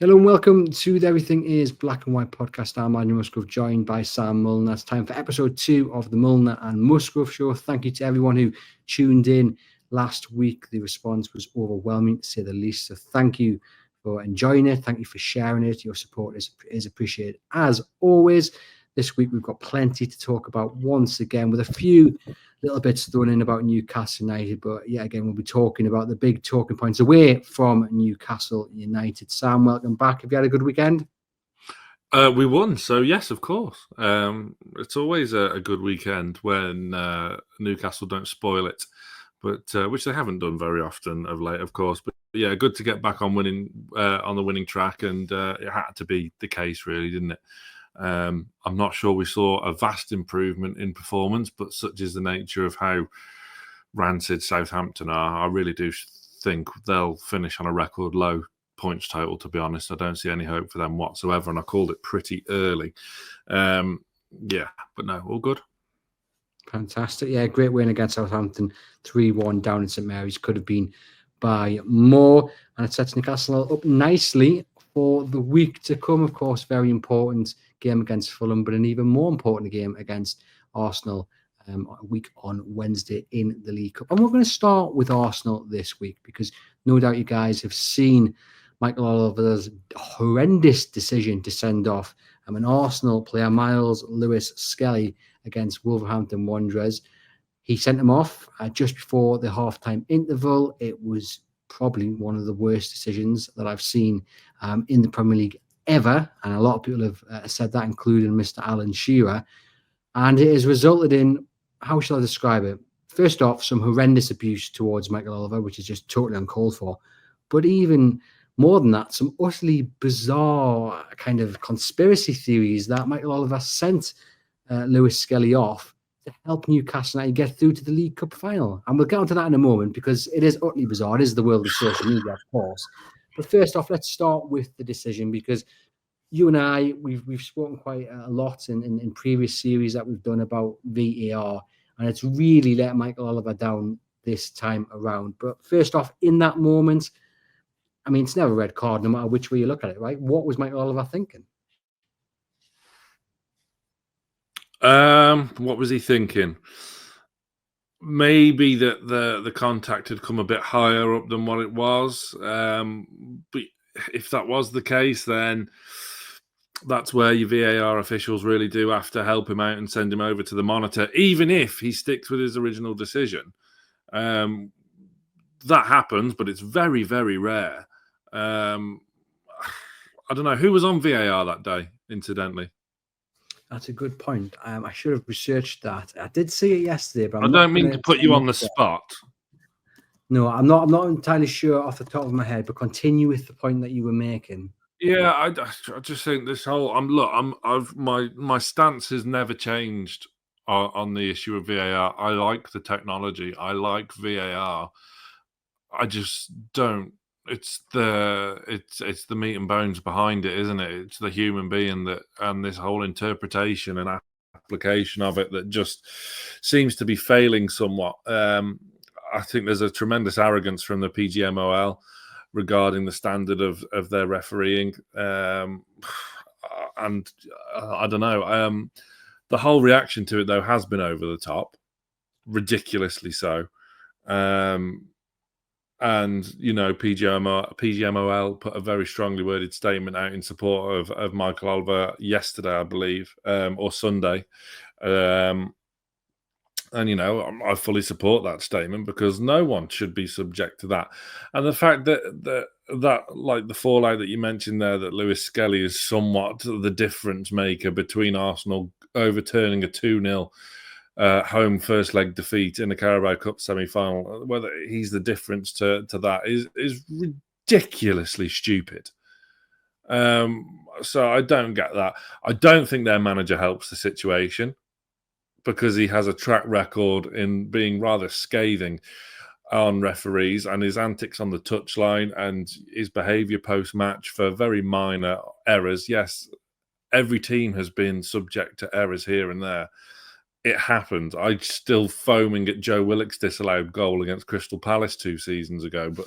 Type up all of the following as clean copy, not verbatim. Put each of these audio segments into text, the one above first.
Hello and welcome to the Everything is Black and White podcast. I'm Mulliner and Musgrove, joined by Sam Mulliner. It's time for episode 2 of the Mulliner and Musgrove show. Thank you to everyone who tuned in last week. The response was overwhelming, to say the least. So thank you for enjoying it. Thank you for sharing it. Your support is appreciated as always. This week we've got plenty to talk about once again, with a few little bits thrown in about Newcastle United, but yeah, again, we'll be talking about the big talking points away from Newcastle United. Sam, welcome back. Have you had a good weekend? We won, so yes, of course. It's always a good weekend when Newcastle don't spoil it, but which they haven't done very often of late, of course. But yeah, good to get back on the winning track, and it had to be the case, really, didn't it? I'm not sure we saw a vast improvement in performance, but such is the nature of how rancid Southampton are. I really do think they'll finish on a record low points total, to be honest. I don't see any hope for them whatsoever, and I called it pretty early. But no, all good. Fantastic. Yeah, great win against Southampton, 3-1 down in St Mary's. Could have been by more, and it sets Newcastle up nicely for the week to come. Of course, very important game against Fulham, but an even more important game against Arsenal a week on Wednesday in the League Cup. And we're going to start with Arsenal this week, because no doubt you guys have seen Michael Oliver's horrendous decision to send off an Arsenal player, Miles Lewis-Skelly, against Wolverhampton Wanderers. He sent him off just before the halftime interval. It was probably one of the worst decisions that I've seen in the Premier League ever, and a lot of people have said that, including Mr. Alan Shearer. And it has resulted in, how shall I describe it? First off, some horrendous abuse towards Michael Oliver, which is just totally uncalled for. But even more than that, some utterly bizarre kind of conspiracy theories that Michael Oliver sent Lewis-Skelly off to help Newcastle United get through to the League Cup final. And we'll get onto that in a moment, because it is utterly bizarre. It is the world of social media, of course. But first off, let's start with the decision, because you and I, we've spoken quite a lot in previous series that we've done about VAR, and it's really let Michael Oliver down this time around. But first off, in that moment, I mean, it's never a red card, no matter which way you look at it, right? What was Michael Oliver thinking? What was he thinking? Maybe that the contact had come a bit higher up than what it was. But if that was the case, then that's where your VAR officials really do have to help him out and send him over to the monitor, even if he sticks with his original decision. That happens, but it's very, very rare. I don't know. Who was on VAR that day, incidentally? That's a good point. I should have researched that. I did see it yesterday, but I don't mean to put you on the spot. No, I'm not entirely sure off the top of my head, but continue with the point that you were making. Yeah, I just think this whole my stance has never changed on the issue of VAR. I like the technology. I like VAR. I just don't. It's the meat and bones behind it, isn't it? It's the human being and this whole interpretation and application of it that just seems to be failing somewhat. I think there's a tremendous arrogance from the PGMOL regarding the standard of their refereeing, and I don't know. The whole reaction to it, though, has been over the top, ridiculously so. And, you know, PGMOL put a very strongly worded statement out in support of Michael Oliver yesterday, I believe, or Sunday. And, you know, I fully support that statement, because no one should be subject to that. And the fact that like the fallout that you mentioned there, that Lewis-Skelly is somewhat the difference maker between Arsenal overturning a 2-0 home first leg defeat in the Carabao Cup semi-final, whether he's the difference to that is ridiculously stupid. So I don't get that. I don't think their manager helps the situation, because he has a track record in being rather scathing on referees, and his antics on the touchline and his behaviour post-match for very minor errors. Yes, every team has been subject to errors here and there. It happened. I'm still foaming at Joe Willock's disallowed goal against Crystal Palace 2 seasons ago, but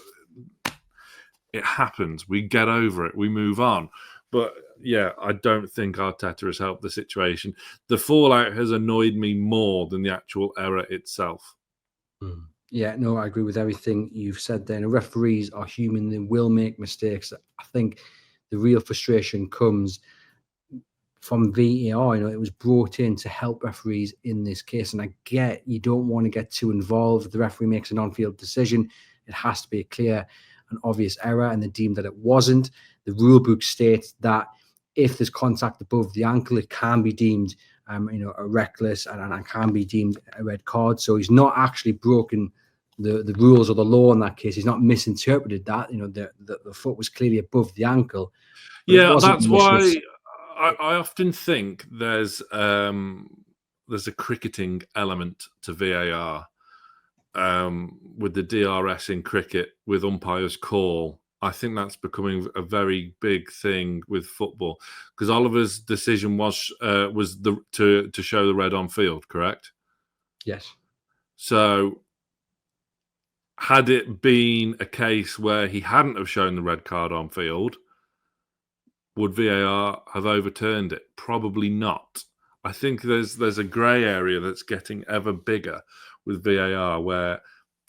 It happens. We get over it. We move on. But yeah, I don't think Arteta has helped the situation. The fallout has annoyed me more than the actual error itself. Yeah, no, I agree with everything you've said there. And referees are human; they will make mistakes. I think the real frustration comes from VAR. It was brought in to help referees in this case, and I get you don't want to get too involved. If the referee makes an on-field decision, it has to be a clear and obvious error, and they deemed that it wasn't. The rule book states that if there's contact above the ankle, it can be deemed, a reckless and can be deemed a red card. So he's not actually broken the rules or the law in that case. He's not misinterpreted that. The foot was clearly above the ankle, but it Yeah, wasn't that's malicious. why I often think there's a cricketing element to VAR with the DRS in cricket with umpires call. I think that's becoming a very big thing with football because Oliver's decision was to show the red on field, correct? Yes. So had it been a case where he hadn't have shown the red card on field, would VAR have overturned it? Probably not. I think there's a grey area that's getting ever bigger with VAR where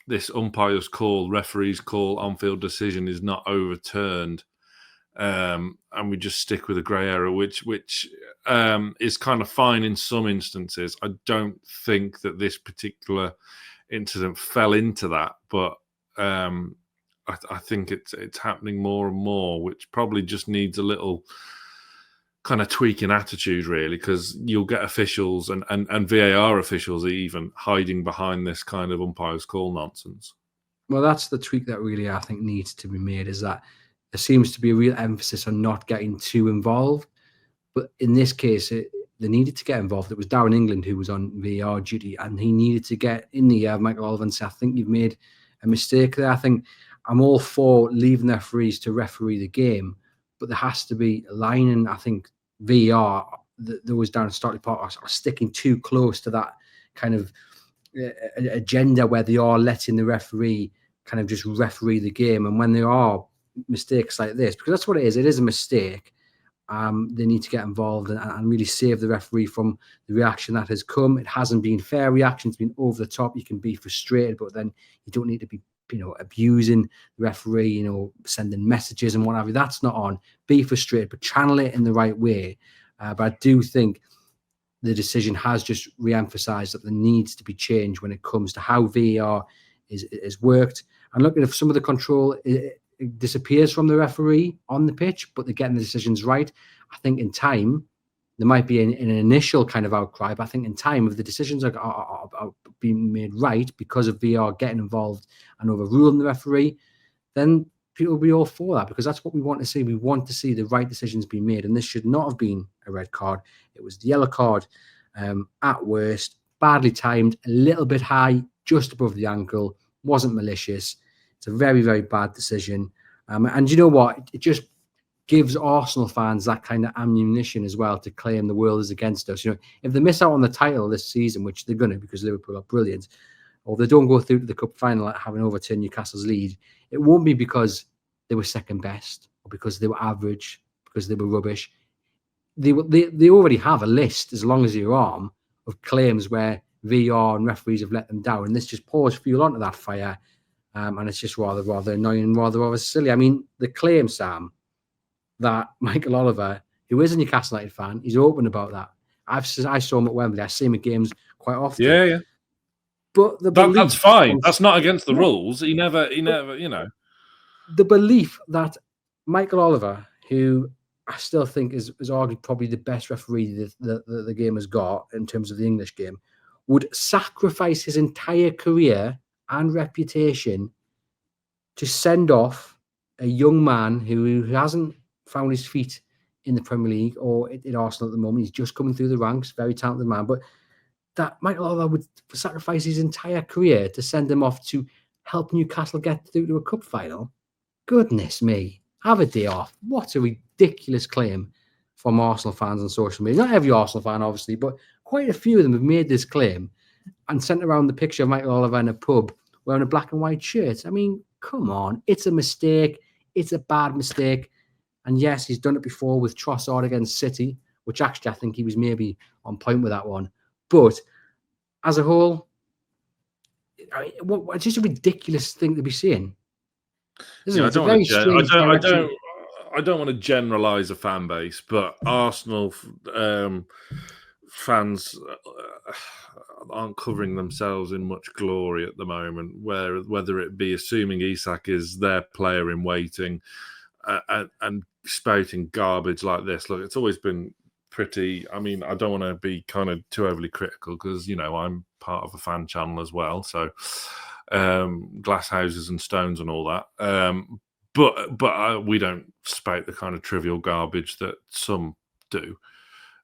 this umpire's call, referee's call, on-field decision is not overturned, and we just stick with a grey area, which is kind of fine in some instances. I don't think that this particular incident fell into that, but I think it's happening more and more, which probably just needs a little kind of tweak in attitude, really, because you'll get officials and VAR officials even hiding behind this kind of umpire's call nonsense. Well, that's the tweak that really I think needs to be made, is that there seems to be a real emphasis on not getting too involved. But in this case, they needed to get involved. It was Darren England who was on VAR duty, and he needed to get in the ear of Michael Oliver and say, I think you've made a mistake there. I think I'm all for leaving the referees to referee the game, but there has to be a line. And I think VAR, those down at Stockley Park, are sticking too close to that kind of agenda where they are letting the referee kind of just referee the game. And when there are mistakes like this, because that's what it is a mistake, they need to get involved and really save the referee from the reaction that has come. It hasn't been fair reaction. It's been over the top. You can be frustrated, but then you don't need to be, abusing the referee, sending messages and whatever. That's not on. Be frustrated, but channel it in the right way. But I do think the decision has just re-emphasised that there needs to be change when it comes to how VAR is worked. And looking at some of the control, it disappears from the referee on the pitch, but they're getting the decisions right. I think in time, there might be an initial kind of outcry, but I think in time, if the decisions are being made right because of VAR getting involved and overruling the referee, then people will be all for that, because that's what we want to see. We want to see the right decisions being made, and this should not have been a red card. It was the yellow card at worst, badly timed, a little bit high, just above the ankle, wasn't malicious. It's a very, very bad decision. And you know what? It just gives Arsenal fans that kind of ammunition as well to claim the world is against us. If they miss out on the title this season, which they're going to because Liverpool are brilliant, or they don't go through to the cup final having overturned Newcastle's lead, it won't be because they were second best or because they were average, because they were rubbish. They already have a list, as long as your arm, of claims where VAR and referees have let them down, and this just pours fuel onto that fire. And it's just rather annoying and rather silly. I mean, the claim, Sam, that Michael Oliver, who is a Newcastle United fan, he's open about that. I saw him at Wembley. I see him at games quite often. Yeah. But that's fine. That's not against the rules. He never, The belief that Michael Oliver, who I still think is arguably probably the best referee that the game has got in terms of the English game, would sacrifice his entire career and reputation to send off a young man who hasn't found his feet in the Premier League or in Arsenal at the moment. He's just coming through the ranks, very talented man. But that Michael Oliver would sacrifice his entire career to send him off to help Newcastle get through to a cup final. Goodness me, have a day off. What a ridiculous claim from Arsenal fans on social media. Not every Arsenal fan, obviously, but quite a few of them have made this claim and sent around the picture of Michael Oliver in a pub wearing a black and white shirt. I mean, come on. It's a mistake. It's a bad mistake. And yes, he's done it before with Trossard against City, which actually I think he was maybe on point with that one. But as a whole, it's just a ridiculous thing to be saying. Isn't it? It's a very strange direction. I don't want to generalise a fan base, but Arsenal fans aren't covering themselves in much glory at the moment. Whether it be assuming Isak is their player in waiting and spouting garbage like this. Look, it's always been pretty. I mean, I don't want to be kind of too overly critical because I'm part of a fan channel as well, so glass houses and stones and all that. But we don't spout the kind of trivial garbage that some do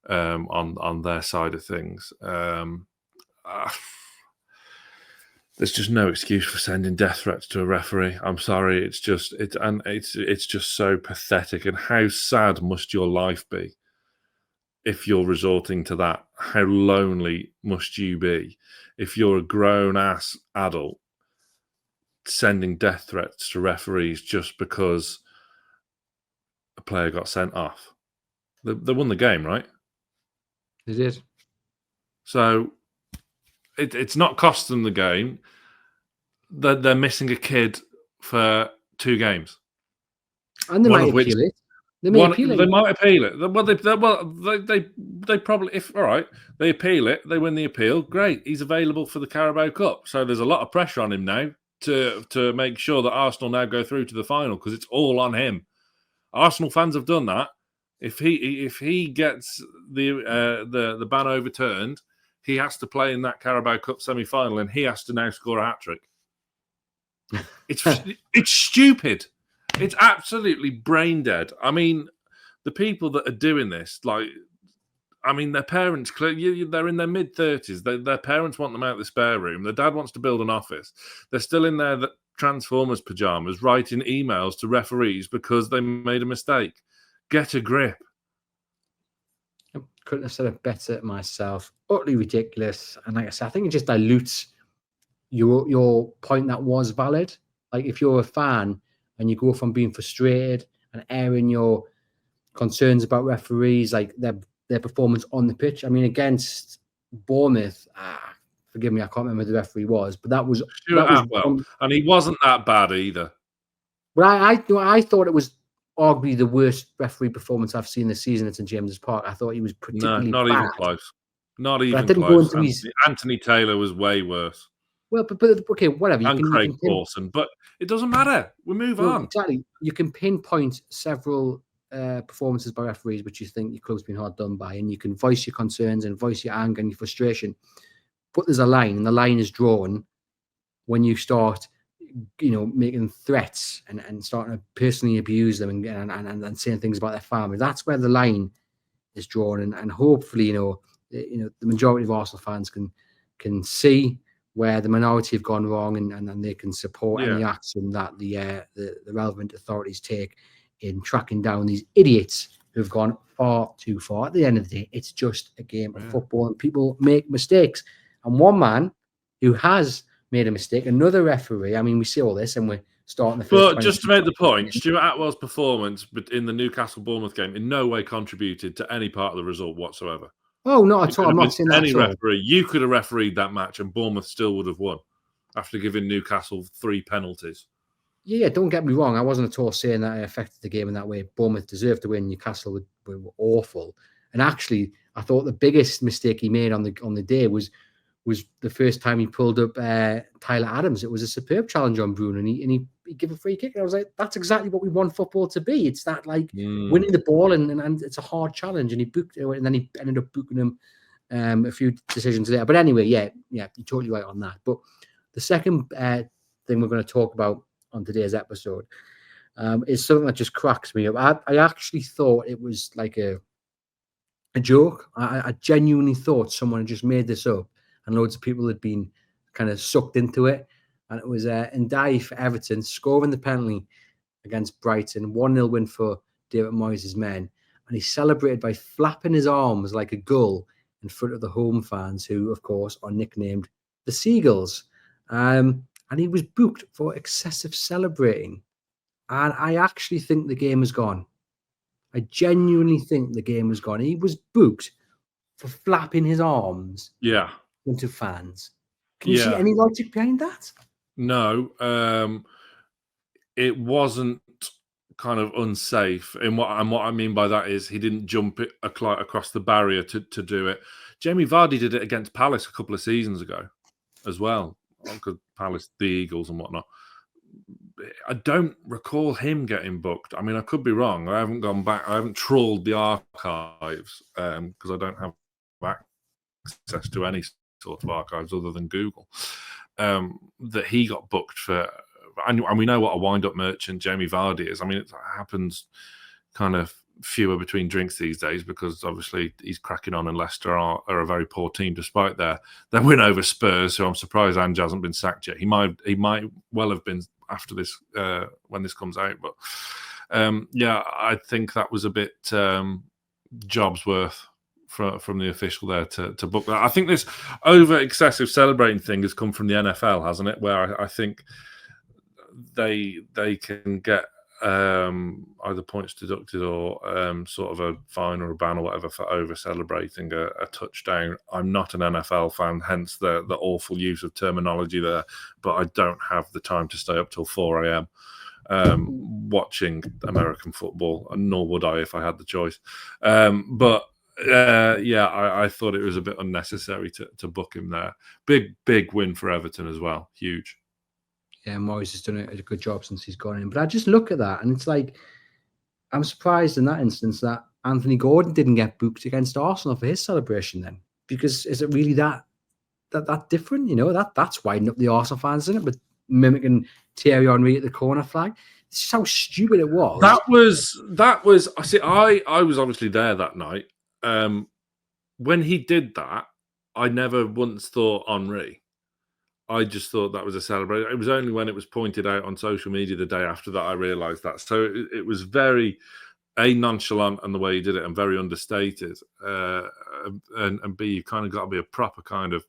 on their side of things. There's just no excuse for sending death threats to a referee. I'm sorry, it's just so pathetic. And how sad must your life be if you're resorting to that? How lonely must you be if you're a grown-ass adult sending death threats to referees just because a player got sent off? They won the game, right? They did. So it's not cost them the game. They're missing a kid for 2 games. And they might appeal it. They might appeal it. They probably, if all right, they appeal it, they win the appeal. Great, he's available for the Carabao Cup. So there's a lot of pressure on him now to make sure that Arsenal now go through to the final because it's all on him. Arsenal fans have done that. If he gets the ban overturned, he has to play in that Carabao Cup semi-final, and he has to now score a hat-trick. It's stupid. It's absolutely brain dead. I mean, the people that are doing this, their parents, they're in their mid-30s. Their parents want them out of the spare room. Their dad wants to build an office. They're still in their Transformers pajamas writing emails to referees because they made a mistake. Get a grip. I couldn't have said it better myself. Utterly ridiculous. And like I said, I think it just dilutes your point that was valid. Like if you're a fan and you go from being frustrated and airing your concerns about referees, like their performance on the pitch. I mean, against Bournemouth, forgive me, I can't remember who the referee was, but that was Stuart Atwell, and he wasn't that bad either. But I thought it was arguably the worst referee performance I've seen this season at St James's Park. I thought he was particularly not bad. Even close. Not even didn't close. Go into Anthony Taylor was way worse. Well, but okay, whatever. Craig Pawson, but it doesn't matter. We move on. Exactly. You can pinpoint several performances by referees which you think your club's been hard done by, and you can voice your concerns and voice your anger and your frustration. But there's a line, and the line is drawn when you start, making threats and starting to personally abuse them and saying things about their family. That's where the line is drawn, and hopefully, the majority of Arsenal fans can see where the minority have gone wrong, and they can support any action that the relevant authorities take in tracking down these idiots who've gone far too far. At the end of the day, it's just a game of football, and people make mistakes. And one man who has made a mistake, another referee. I mean, we see all this, and we're starting the first. But just to make the point, Stuart Atwell's performance in the Newcastle Bournemouth game in no way contributed to any part of the result whatsoever. Oh, not at all. I'm not saying that any referee. You could have refereed that match, and Bournemouth still would have won after giving Newcastle 3 penalties. Yeah, don't get me wrong. I wasn't at all saying that it affected the game in that way. Bournemouth deserved to win. Newcastle were awful. And actually, I thought the biggest mistake he made on the day was the first time he pulled up Tyler Adams. It was a superb challenge on Bruno, and he gave a free kick. And I was like, that's exactly what we want football to be. It's that winning the ball, and it's a hard challenge. And he booked it, and then he ended up booking him a few decisions later. But anyway, yeah, you're totally right on that. But the second thing we're going to talk about on today's episode is something that just cracks me up. I actually thought it was like a joke. I genuinely thought someone had just made this up, and loads of people had been kind of sucked into it. And it was Ndiaye for Everton scoring the penalty against Brighton, 1-0 win for David Moyes' men. And he celebrated by flapping his arms like a gull in front of the home fans, who, of course, are nicknamed the Seagulls. And he was booked for excessive celebrating. And I actually think the game is gone. I genuinely think the game is gone. He was booked for flapping his arms Yeah. into fans. Can you see Yeah. any logic behind that? No. It wasn't kind of unsafe. And what I mean by that is he didn't jump it across the barrier to do it. Jamie Vardy did it against Palace a couple of seasons ago as well, because Palace, the Eagles and whatnot. I don't recall him getting booked. I mean, I could be wrong. I haven't gone back. I haven't trawled the archives because I don't have access to any sort of archives other than Google. That he got booked for, and we know what a wind-up merchant Jamie Vardy is. I mean, it happens kind of fewer between drinks these days because obviously he's cracking on, and Leicester are a very poor team despite their win over Spurs. So I'm surprised Ange hasn't been sacked yet. He might well have been after this when this comes out, but yeah, I think that was a bit jobs worth from the official there to book that. I think this over excessive celebrating thing has come from the NFL, hasn't it? Where I think they can get either points deducted or sort of a fine or a ban or whatever for over celebrating a touchdown. I'm not an NFL fan, hence the awful use of terminology there, but I don't have the time to stay up till 4 a.m. Watching American football, and nor would I if I had the choice. But I thought it was a bit unnecessary to book him there. Big win for Everton as well. Huge. Yeah, Morris has done a good job since he's gone in. But I just look at that and it's like, I'm surprised in that instance that Anthony Gordon didn't get booked against Arsenal for his celebration then. Because is it really that different? You know, that's winding up the Arsenal fans, isn't it? But mimicking Thierry Henry at the corner flag. It's just how stupid it was. That was I see, I was obviously there that night. When he did that, I never once thought Henry. I just thought that was a celebration. It was only when it was pointed out on social media the day after that I realised that. So it was very nonchalant in the way he did it and very understated. And B, you kind of got to be a proper kind of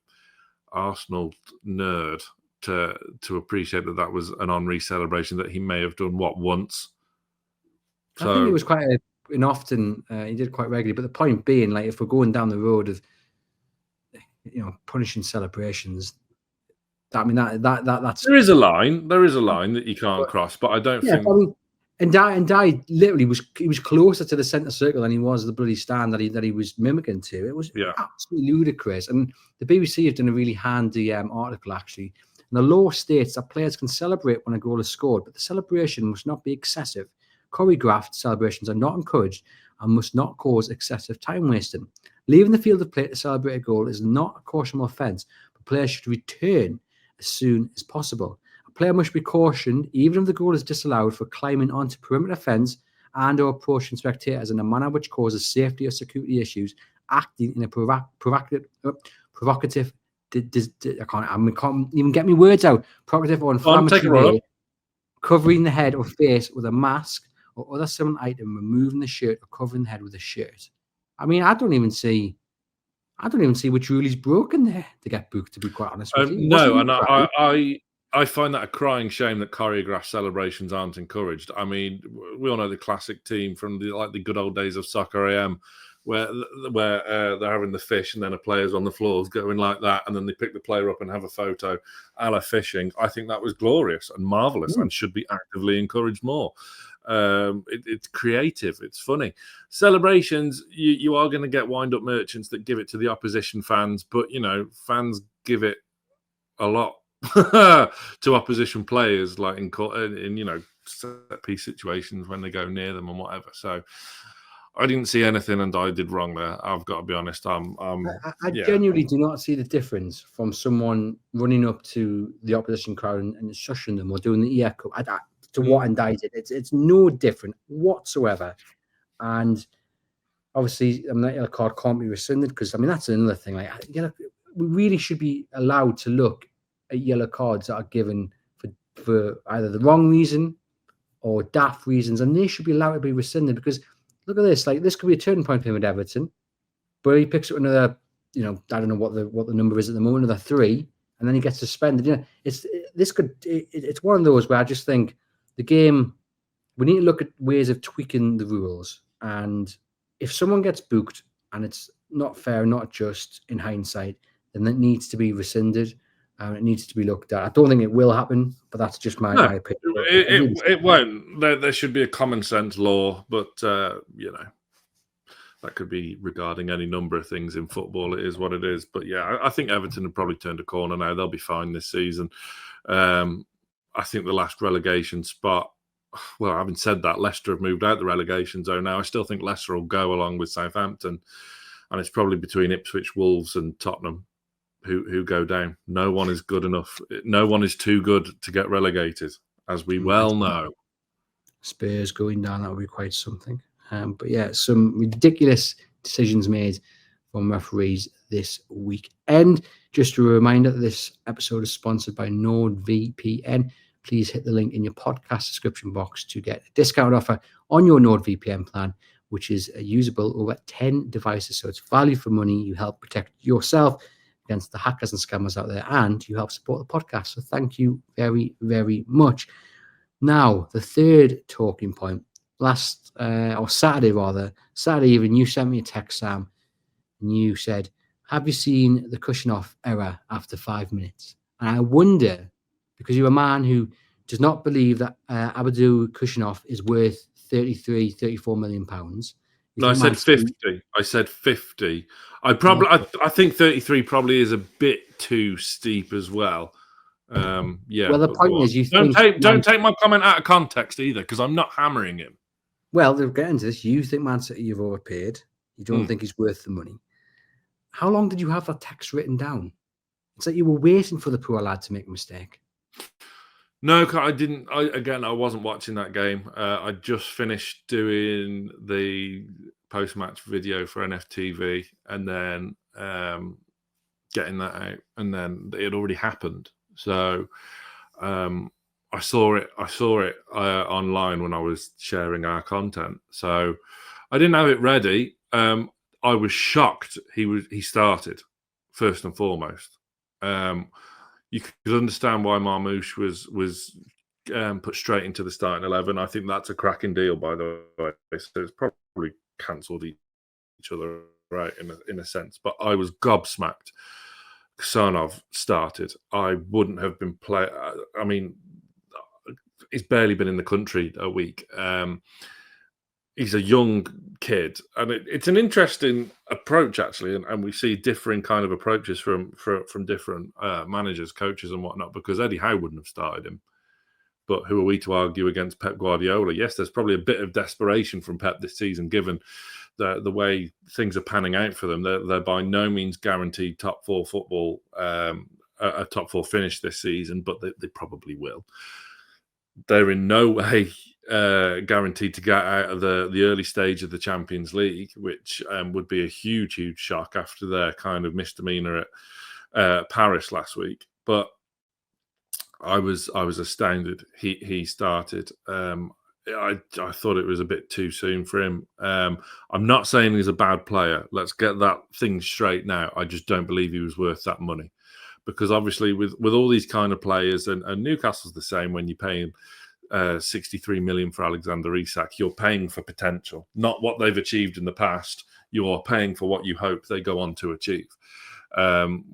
Arsenal nerd to appreciate that was an Henry celebration that he may have done once. So, I think it was quite and often he did quite regularly. But the point being, like, if we're going down the road of punishing celebrations. I mean that's there is a line. There is a line that you can't cross, but I don't think. And Dye literally was closer to the centre circle than he was the bloody stand that he was mimicking to. It was absolutely ludicrous. And the BBC have done a really handy article actually. And the law states that players can celebrate when a goal is scored, but the celebration must not be excessive. Choreographed celebrations are not encouraged and must not cause excessive time wasting. Leaving the field of play to celebrate a goal is not a cautionable offence, but players should return as soon as possible. A player must be cautioned, even if the goal is disallowed, for climbing onto perimeter fence and or approaching spectators in a manner which causes safety or security issues, acting in a provocative, I can't even get my words out, provocative or inflammatory way, covering the head or face with a mask or other similar item, removing the shirt or covering the head with a shirt. I mean, I don't even see which rule is broken there to get booked, to be quite honest with you. No, and I find that a crying shame that choreographed celebrations aren't encouraged. I mean, we all know the classic team from the good old days of Soccer AM, where they're having the fish and then a player's on the floors going like that, and then they pick the player up and have a photo a la fishing. I think that was glorious and marvellous and should be actively encouraged more. It's creative, it's funny. Celebrations, you are going to get wind-up merchants that give it to the opposition fans, but fans give it a lot to opposition players, like in set piece situations when they go near them and whatever. So I didn't see anything, and I did wrong there. I've got to be honest. I genuinely do not see the difference from someone running up to the opposition crowd and shushing them or doing the ear cup to what Ndai did. It's no different whatsoever. And obviously, that yellow card can't be rescinded because, I mean, that's another thing. Like, we really should be allowed to look at yellow cards that are given for either the wrong reason or daft reasons, and they should be allowed to be rescinded. Because look at this, like, this could be a turning point for him at Everton, but he picks up another, I don't know what the number is at the moment, another 3, and then he gets suspended. It's one of those where I just think the game we need to look at ways of tweaking the rules. And if someone gets booked and it's not fair, not just in hindsight, then that needs to be rescinded. It needs to be looked at. I don't think it will happen, but that's just my opinion. It won't. There should be a common sense law, but you know, that could be regarding any number of things in football. It is what it is. But yeah, I think Everton have probably turned a corner now. They'll be fine this season. I think the last relegation spot, well, having said that, Leicester have moved out the relegation zone now. I still think Leicester will go along with Southampton. And it's probably between Ipswich, Wolves and Tottenham who go down. No one is good enough. No one is too good to get relegated, as we well know. Spurs going down, that would be quite something. But yeah, some ridiculous decisions made from referees this week. And just a reminder that this episode is sponsored by NordVPN. Please hit the link in your podcast description box to get a discount offer on your NordVPN plan, which is usable over 10 devices. So it's value for money. You help protect yourself against the hackers and scammers out there, and you help support the podcast. So thank you very, very much. Now, the third talking point. Saturday evening, you sent me a text, Sam, and you said, have you seen the Kolasinac error after 5 minutes? And I wonder, because you're a man who does not believe that Abdou Kolasinac is worth 34 million pounds. No, I said 50. I said 50. I think 33 probably is a bit too steep as well. Yeah. Well, the point is, don't take my comment out of context either, because I'm not hammering him. Well, they're getting to this. You think Man City you've overpaid. You don't think he's worth the money. How long did you have that text written down? It's like you were waiting for the poor lad to make a mistake. No, I didn't. I wasn't watching that game. I just finished doing the post-match video for NFTV, and then getting that out, and then it had already happened. So I saw it online when I was sharing our content. So I didn't have it ready. I was shocked he started first and foremost. You could understand why Marmoush was put straight into the starting 11. I think that's a cracking deal, by the way. So it's probably cancelled each other, right, in a sense. But I was gobsmacked. Kolasinac started. I wouldn't have been playing. I mean, he's barely been in the country a week. He's a young kid, and it's an interesting approach, actually, and we see differing kind of approaches from different managers, coaches and whatnot, because Eddie Howe wouldn't have started him. But who are we to argue against Pep Guardiola? Yes, there's probably a bit of desperation from Pep this season, given the way things are panning out for them. They're by no means guaranteed top four football, a top four finish this season, but they probably will. They're in no way guaranteed to get out of the early stage of the Champions League, which would be a huge, huge shock after their kind of misdemeanor at Paris last week. But I was astounded. He started. I thought it was a bit too soon for him. I'm not saying he's a bad player. Let's get that thing straight now. I just don't believe he was worth that money, because obviously with all these kind of players, and Newcastle's the same, when you're paying 63 million for Aleksandar Isak, you're paying for potential, not what they've achieved in the past. You're paying for what you hope they go on to achieve,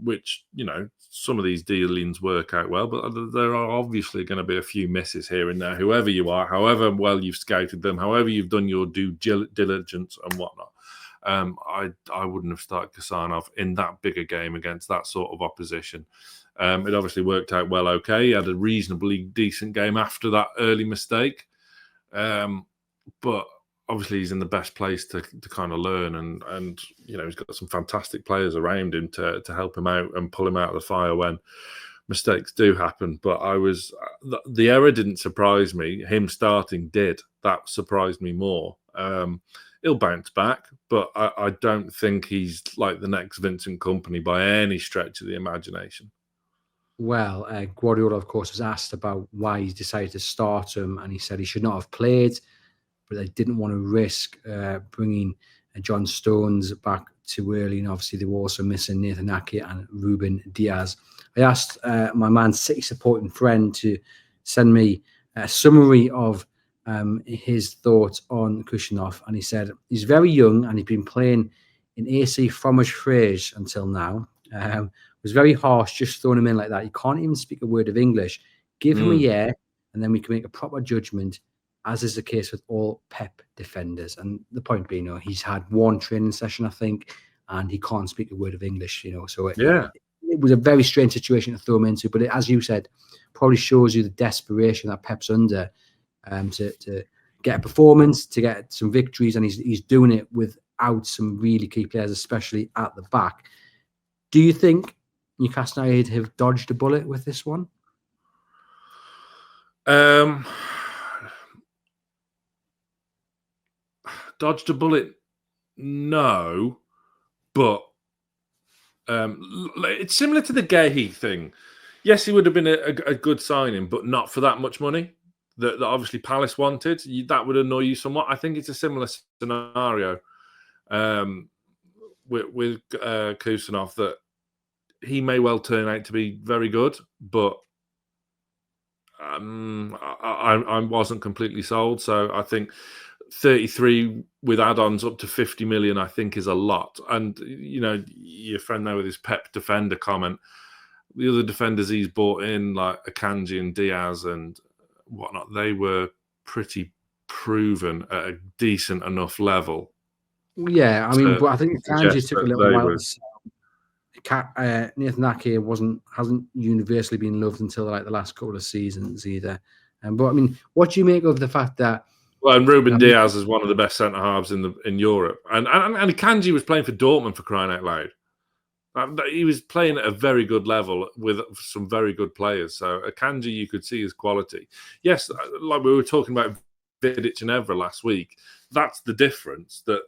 which, you know, some of these dealings work out well, but there are obviously going to be a few misses here and there. Whoever you are, however well you've scouted them, however you've done your due diligence and whatnot, I wouldn't have started Kolasinac in that bigger game against that sort of opposition. It obviously worked out well. Okay, he had a reasonably decent game after that early mistake, but obviously he's in the best place to kind of learn, and you know, he's got some fantastic players around him to help him out and pull him out of the fire when mistakes do happen. But the error didn't surprise me. Him starting did. That surprised me more. He'll bounce back, but I don't think he's like the next Vincent Kompany by any stretch of the imagination. Well, Guardiola, of course, was asked about why he decided to start him, and he said he should not have played, but they didn't want to risk bringing John Stones back too early. And obviously, they were also missing Nathan Ake and Ruben Diaz. I asked my Man City supporting friend to send me a summary of his thoughts on Kolasinac, and he said he's very young and he's been playing in AC Fromage Frères until now. It was very harsh just throwing him in like that. He can't even speak a word of English. Give him a year, and then we can make a proper judgment, as is the case with all Pep defenders. And the point being, he's had one training session, I think, and he can't speak a word of English. So it was a very strange situation to throw him into. But as you said, probably shows you the desperation that Pep's under. To get a performance, to get some victories, and he's doing it without some really key players, especially at the back. Do you think Newcastle United have dodged a bullet with this one? Dodged a bullet? No, but it's similar to the Gahey thing. Yes, he would have been a good signing, but not for that much money that obviously Palace wanted. That would annoy you somewhat. I think it's a similar scenario with Kolasinac, that he may well turn out to be very good, but I wasn't completely sold. So I think 33 with add-ons up to 50 million, I think, is a lot. And, your friend there with his Pep defender comment, the other defenders he's bought in, like Akanji and Diaz and whatnot, they were pretty proven at a decent enough level. Yeah, but I think Akanji took a little while. Nathan Ake hasn't universally been loved until the last couple of seasons either. But what do you make of the fact that? Well, and Ruben Diaz is one of the best centre halves in Europe, and Akanji was playing for Dortmund, for crying out loud. He was playing at a very good level with some very good players. So Akanji, you could see his quality. Yes, like we were talking about Vidic and Evra last week, that's the difference, that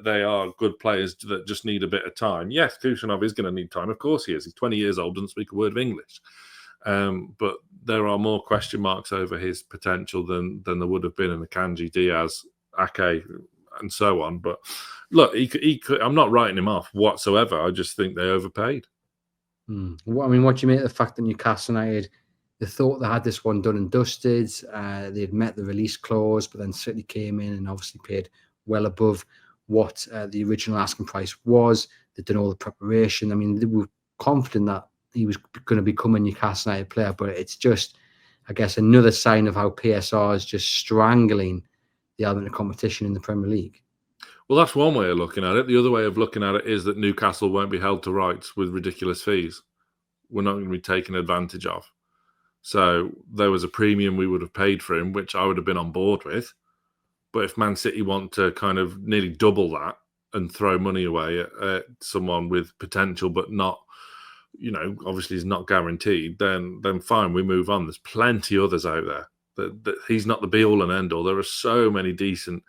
they are good players that just need a bit of time. Yes, Kolasinac is going to need time. Of course he is. He's 20 years old, doesn't speak a word of English. But there are more question marks over his potential than there would have been in Akanji, Diaz, Ake, and so on. But look, he could, I'm not writing him off whatsoever. I just think they overpaid. What do you make of the fact that Newcastle United, they thought they had this one done and dusted? They'd met the release clause, but then City came in and obviously paid well above what the original asking price was. They'd done all the preparation. They were confident that he was going to become a Newcastle United player, but it's just, I guess, another sign of how PSR is just strangling the element of competition in the Premier League. Well, that's one way of looking at it. The other way of looking at it is that Newcastle won't be held to rights with ridiculous fees. We're not going to be taken advantage of. So there was a premium we would have paid for him, which I would have been on board with. But if Man City want to kind of nearly double that and throw money away at someone with potential but not, obviously is not guaranteed, then fine, we move on. There's plenty others out there. That he's not the be-all and end-all. There are so many decent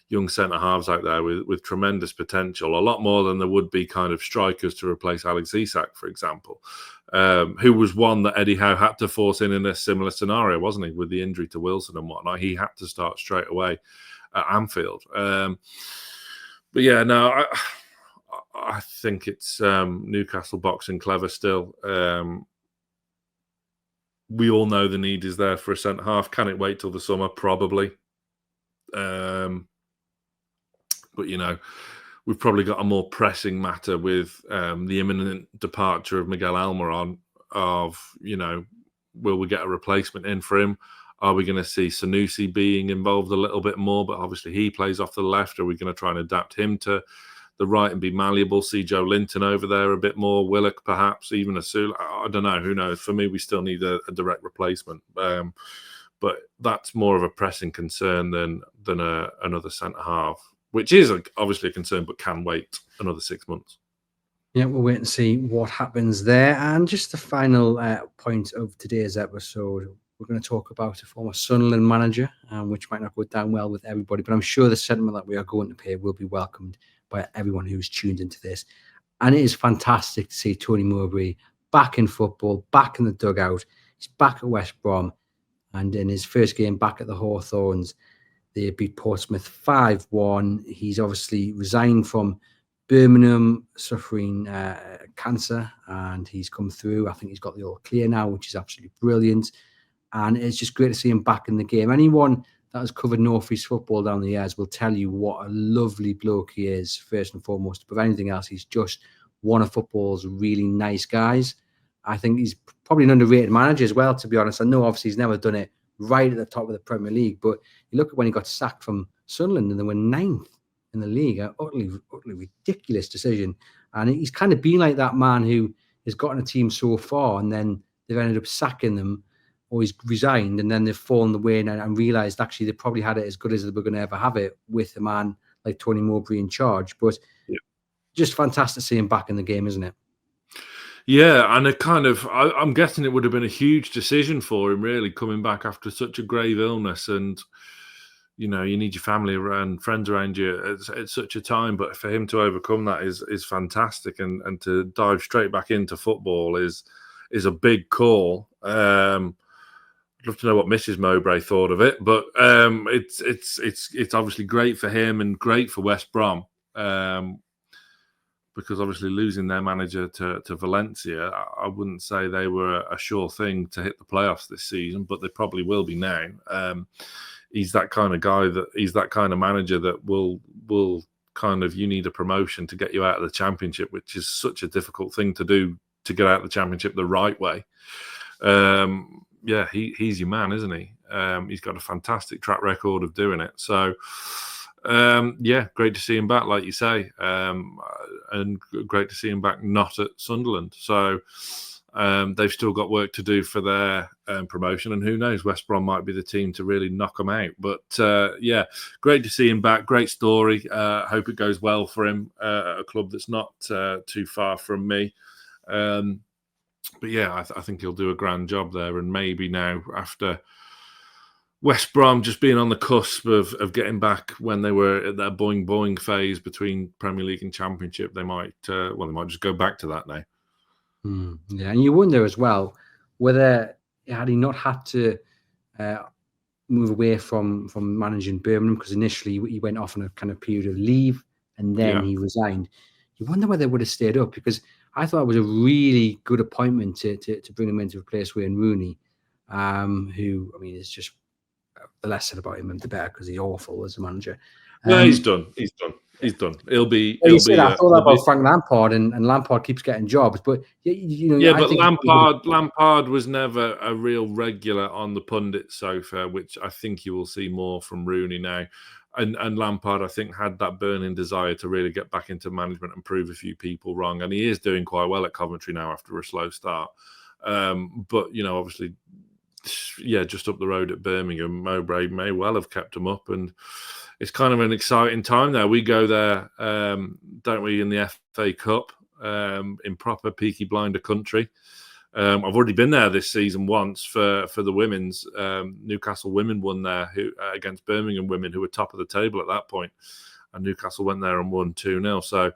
young centre-halves out there with tremendous potential, a lot more than there would be kind of strikers to replace Aleksandar Kolasinac, for example, who was one that Eddie Howe had to force in a similar scenario, wasn't he, with the injury to Wilson and whatnot. He had to start straight away at Anfield. But yeah, no, I think it's Newcastle boxing clever still. We all know the need is there for a centre-half. Can it wait till the summer? Probably. But, we've probably got a more pressing matter with the imminent departure of Miguel Almiron of, will we get a replacement in for him? Are we going to see Sanusi being involved a little bit more? But obviously he plays off to the left. Are we going to try and adapt him to the right and be malleable? See Joe Linton over there a bit more, Willock perhaps, even Asula. I don't know. Who knows? For me, we still need a direct replacement. But that's more of a pressing concern than another centre-half, which is obviously a concern, but can wait another 6 months. Yeah, we'll wait and see what happens there. And just the final point of today's episode, we're going to talk about a former Sunderland manager, which might not go down well with everybody, but I'm sure the sentiment that we are going to pay will be welcomed by everyone who's tuned into this. And it is fantastic to see Tony Mowbray back in football, back in the dugout. He's back at West Brom, and in his first game back at the Hawthorns, they beat Portsmouth 5-1. He's obviously resigned from Birmingham, suffering cancer, and he's come through. I think he's got the all clear now, which is absolutely brilliant. And it's just great to see him back in the game. Anyone that has covered North East football down the years will tell you what a lovely bloke he is, first and foremost. But anything else, he's just one of football's really nice guys. I think he's probably an underrated manager as well, to be honest. I know obviously he's never done it right at the top of the Premier League, but you look at when he got sacked from Sunderland and they were 9th in the league, an utterly ridiculous decision. And he's kind of been like that man who has gotten a team so far and then they've ended up sacking them, or he's resigned, and then they've fallen away and realised actually they probably had it as good as they were going to ever have it with a man like Tony Mowbray in charge. But just fantastic to see him back in the game, isn't it? Yeah, and I'm guessing it would have been a huge decision for him, really, coming back after such a grave illness. And, you need your family and friends around you at such a time. But for him to overcome that is fantastic. And to dive straight back into football is a big call. I'd love to know what Mrs. Mowbray thought of it. But it's obviously great for him and great for West Brom. Because obviously losing their manager to Valencia, I wouldn't say they were a sure thing to hit the playoffs this season, but they probably will be now. He's that kind of guy, he's that kind of manager that will you need a promotion to get you out of the Championship, which is such a difficult thing to do, to get out of the Championship the right way. He's your man, isn't he? He's got a fantastic track record of doing it. So, great to see him back, like you say, and great to see him back not at Sunderland. So they've still got work to do for their promotion, and who knows, West Brom might be the team to really knock them out. But great to see him back. Great story. Hope it goes well for him at a club that's not too far from me. But I think he'll do a grand job there, and maybe now after West Brom just being on the cusp of getting back when they were at that boing phase between Premier League and Championship, they might just go back to that now. Yeah, and you wonder as well whether had he not had to move away from managing Birmingham, because initially he went off on a kind of period of leave and then he resigned. You wonder whether they would have stayed up, because I thought it was a really good appointment to bring him in to replace Wayne Rooney, who, I mean, is just the less said about him, the better, because he's awful as a manager. No, he's done. He'll be. I thought that about Frank Lampard, and Lampard keeps getting jobs, but Lampard was never a real regular on the pundit sofa, which I think you will see more from Rooney now. And Lampard, I think, had that burning desire to really get back into management and prove a few people wrong, and he is doing quite well at Coventry now after a slow start. But obviously, just up the road at Birmingham, Mowbray may well have kept him up, and it's kind of an exciting time there. We go there, don't we, in the FA Cup, in proper Peaky Blinder country. I've already been there this season once for the women's. Newcastle women won there against Birmingham women, who were top of the table at that point, and Newcastle went there and won 2-0. So,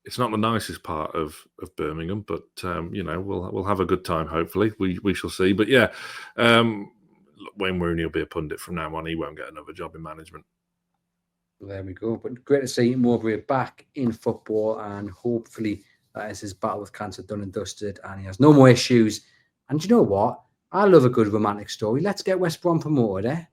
it's not the nicest part of Birmingham, but we'll have a good time. Hopefully, we shall see. But Wayne Rooney will be a pundit from now on. He won't get another job in management. There we go. But great to see Mowbray back in football, and hopefully that is his battle with cancer done and dusted, and he has no more issues. And you know what? I love a good romantic story. Let's get West Brom promoted, eh?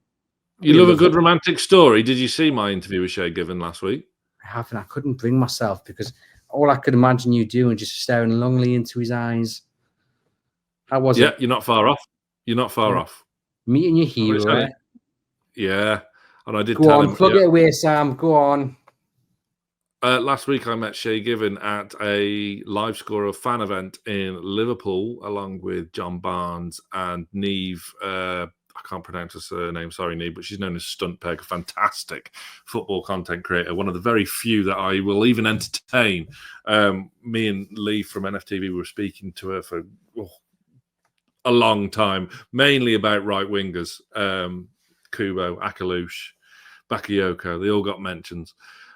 You love a good romantic story. Did you see my interview with Shay Given last week? I haven't. I couldn't bring myself, because all I could imagine you doing just staring longingly into his eyes. How was it? Yeah, you're not far off. You're not far off. Meeting your hero, eh? Yeah. And I did tell him. Plug it away, Sam. Go on. Last week, I met Shay Given at a live scorer fan event in Liverpool, along with John Barnes and Neve. I can't pronounce her surname. Sorry, Neve, but she's known as Stunt Peg, a fantastic football content creator. One of the very few that I will even entertain. Me and Lee from NFTV were speaking to her for a long time, mainly about right wingers. Kubo, Akalush, Bakayoko, they all got mentions.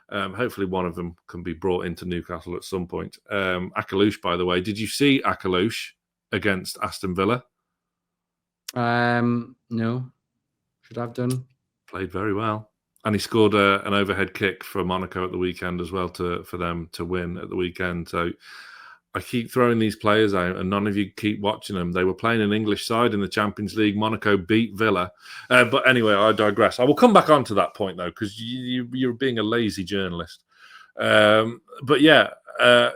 Hopefully one of them can be brought into Newcastle at some point. Akalush, by the way, did you see Akalush against Aston Villa? No. Should have done. Played very well. And he scored an overhead kick for Monaco at the weekend as well for them to win at the weekend. So I keep throwing these players out, and none of you keep watching them. They were playing an English side in the Champions League. Monaco beat Villa. But anyway, I digress. I will come back onto that point, though, because you're being a lazy journalist. But yeah,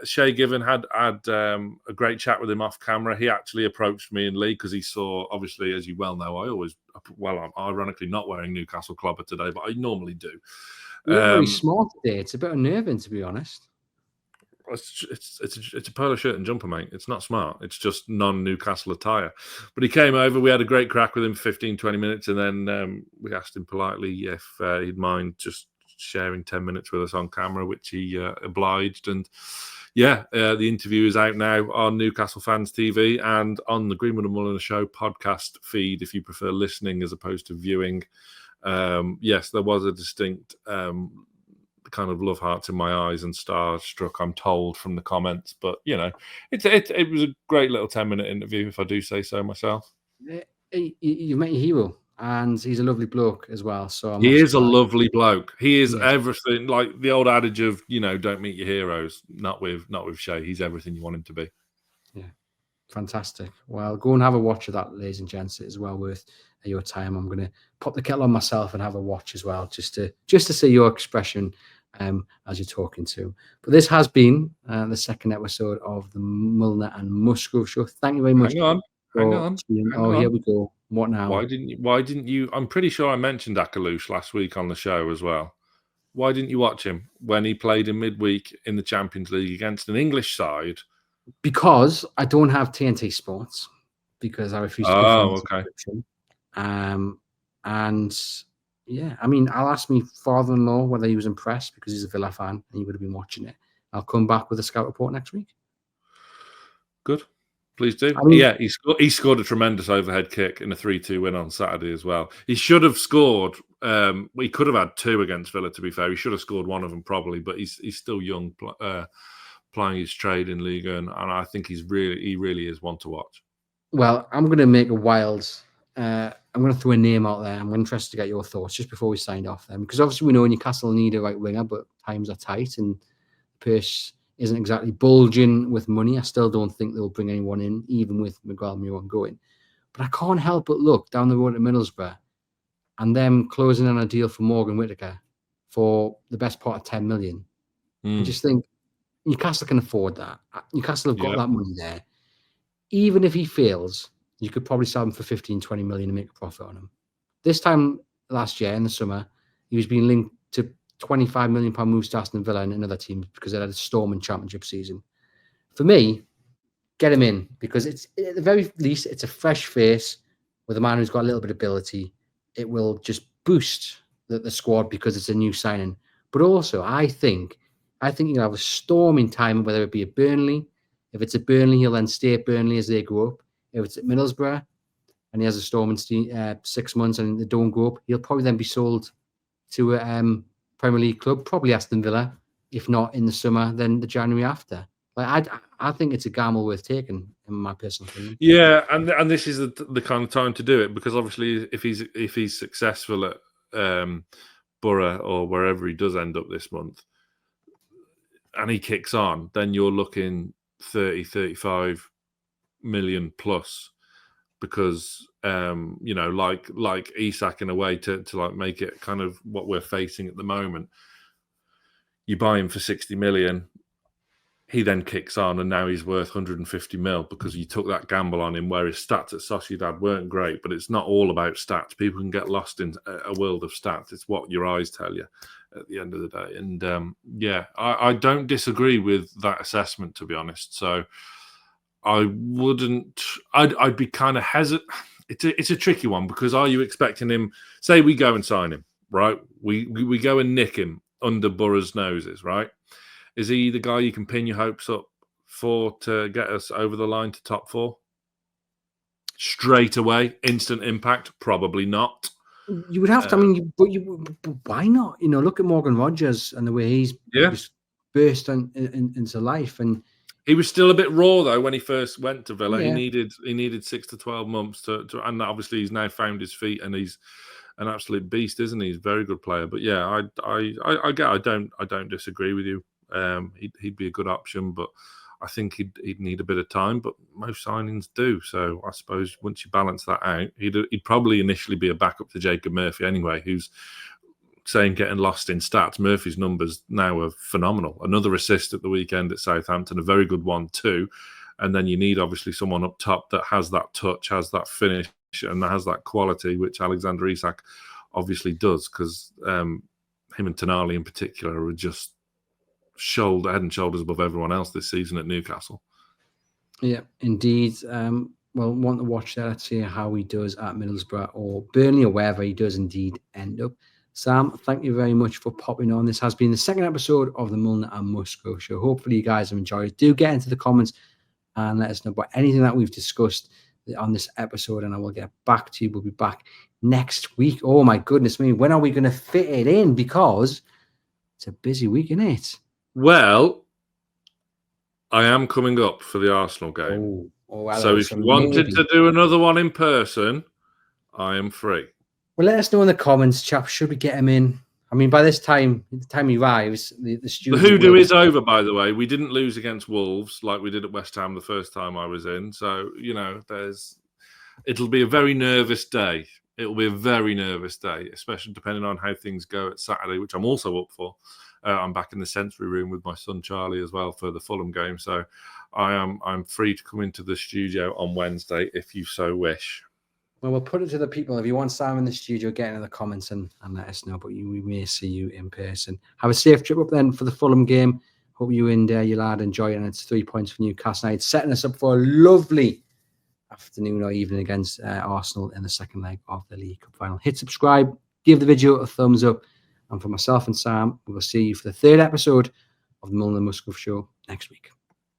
Shay Given had a great chat with him off camera. He actually approached me and Lee because he saw, obviously, as you well know, I'm ironically not wearing Newcastle Clobber today, but I normally do. You look very smart today. It's a bit unnerving, to be honest. It's a polo shirt and jumper, mate. It's not smart. It's just non-Newcastle attire. But he came over. We had a great crack with him, 15, 20 minutes, and then we asked him politely if he'd mind just sharing 10 minutes with us on camera, which he obliged. And yeah, the interview is out now on Newcastle Fans TV and on the Greenwood and Mulliner Show podcast feed if you prefer listening as opposed to viewing. Yes, there was a distinct kind of love hearts in my eyes and starstruck, I'm told from the comments. But you know, it was a great little 10-minute interview, if I do say so myself. You met your hero, and he's a lovely bloke as well. So he is a lovely bloke. He is everything, like the old adage of, you know, don't meet your heroes. Not with Shay. He's everything you want him to be. Yeah, fantastic. Well, go and have a watch of that, ladies and gents. It is well worth your time. I'm going to pop the kettle on myself and have a watch as well, just to see your expression as you're talking to. But this has been the second episode of the Mulliner and Musgrove Show. Thank you very much. Hang on. Here we go. What now? Why didn't you? I'm pretty sure I mentioned Akalouche last week on the show as well. Why didn't you watch him when he played in midweek in the Champions League against an English side? Because I don't have TNT Sports, because I refuse to confirm the subscription. And yeah, I mean, I'll ask my father-in-law whether he was impressed, because he's a Villa fan and he would have been watching it. I'll come back with a scout report next week. Good. Please do. I mean, yeah, he scored a tremendous overhead kick in a 3-2 win on Saturday as well. He should have scored. He could have had 2 against Villa, to be fair. He should have scored one of them probably, but he's still young, plying his trade in Liga, and I think he really is one to watch. Well, I'm going to make a wild... I'm going to throw a name out there. I'm interested to get your thoughts just before we signed off then, because obviously we know Newcastle need a right winger, but times are tight and the purse isn't exactly bulging with money. I still don't think they'll bring anyone in, even with Miguel Muron going. But I can't help but look down the road at Middlesbrough and them closing on a deal for Morgan Whittaker for the best part of 10 million. I just think Newcastle can afford that. Newcastle have got that money there. Even if he fails, you could probably sell him for 15, 20 million and make a profit on him. This time last year in the summer, he was being linked to £25 million moves to Aston Villa and another team because they had a storming championship season. For me, get him in, because it's, at the very least, it's a fresh face with a man who's got a little bit of ability. It will just boost the squad because it's a new signing. But also, I think he'll have a storming time, whether it be at Burnley. If it's at Burnley, he'll then stay at Burnley as they grow up. If it's at Middlesbrough and he has a storm in 6 months and they don't go up, he'll probably then be sold to a Premier League club, probably Aston Villa, if not in the summer, then the January after. Like I think it's a gamble worth taking, in my personal opinion. Yeah, and this is the kind of time to do it, because obviously if he's successful at Borough or wherever he does end up this month, and he kicks on, then you're looking 30, 35 million plus, because you know, like Isak, in a way, to like make it kind of what we're facing at the moment. You buy him for 60 million, he then kicks on, and now he's worth 150 mil because you took that gamble on him, where his stats at Sociedad weren't great. But it's not all about stats. People can get lost in a world of stats. It's what your eyes tell you at the end of the day. And yeah, I don't disagree with that assessment, to be honest. So I wouldn't. I'd be kind of hesitant. It's a tricky one, because are you expecting him? Say we go and sign him, right? We go and nick him under Borough's noses, right? Is he the guy you can pin your hopes up for to get us over the line to top 4? Straight away, instant impact? Probably not. You would have to. I mean, but why not? You know, look at Morgan Rogers and the way he's burst into life, and he was still a bit raw though when he first went to Villa. Yeah. He needed 6 to 12 months to, and obviously he's now found his feet and he's an absolute beast, isn't he? He's a very good player. But yeah, I don't disagree with you. He'd be a good option, but I think he'd need a bit of time, but most signings do. So I suppose once you balance that out, he'd probably initially be a backup to Jacob Murphy anyway, who's saying getting lost in stats. Murphy's numbers now are phenomenal. Another assist at the weekend at Southampton, a very good one too. And then you need obviously someone up top that has that touch, has that finish, and has that quality, which Aleksandar Isak obviously does, because him and Tonali in particular are just head and shoulders above everyone else this season at Newcastle. Yeah, indeed. Well, want to watch that. Let's see how he does at Middlesbrough or Burnley or wherever he does indeed end up. Sam, thank you very much for popping on. This has been the second episode of the Mulliner and Musgrove Show. Hopefully you guys have enjoyed it. Do get into the comments and let us know about anything that we've discussed on this episode, and I will get back to you. We'll be back next week. Oh my goodness me, when are we going to fit it in? Because it's a busy week, isn't it? Well, I am coming up for the Arsenal game. So if you wanted to do another one in person, I am free. Well, let us know in the comments, chaps. Should we get him in? I mean, by the time he arrives, the studio... The hoodoo is over, by the way. We didn't lose against Wolves like we did at West Ham the first time I was in. So, it'll be a very nervous day. It'll be a very nervous day, especially depending on how things go at Saturday, which I'm also up for. I'm back in the sensory room with my son Charlie as well for the Fulham game. So I'm free to come into the studio on Wednesday if you so wish. Well, we'll put it to the people. If you want Sam in the studio, get in the comments and let us know. But we may see you in person. Have a safe trip up then for the Fulham game. Hope you and your lad enjoy it. And it's 3 points for Newcastle United, setting us up for a lovely afternoon or evening against Arsenal in the second leg of the League Cup final. Hit subscribe, give the video a thumbs up. And for myself and Sam, we will see you for the third episode of the Mulliner and Musgrove Show next week.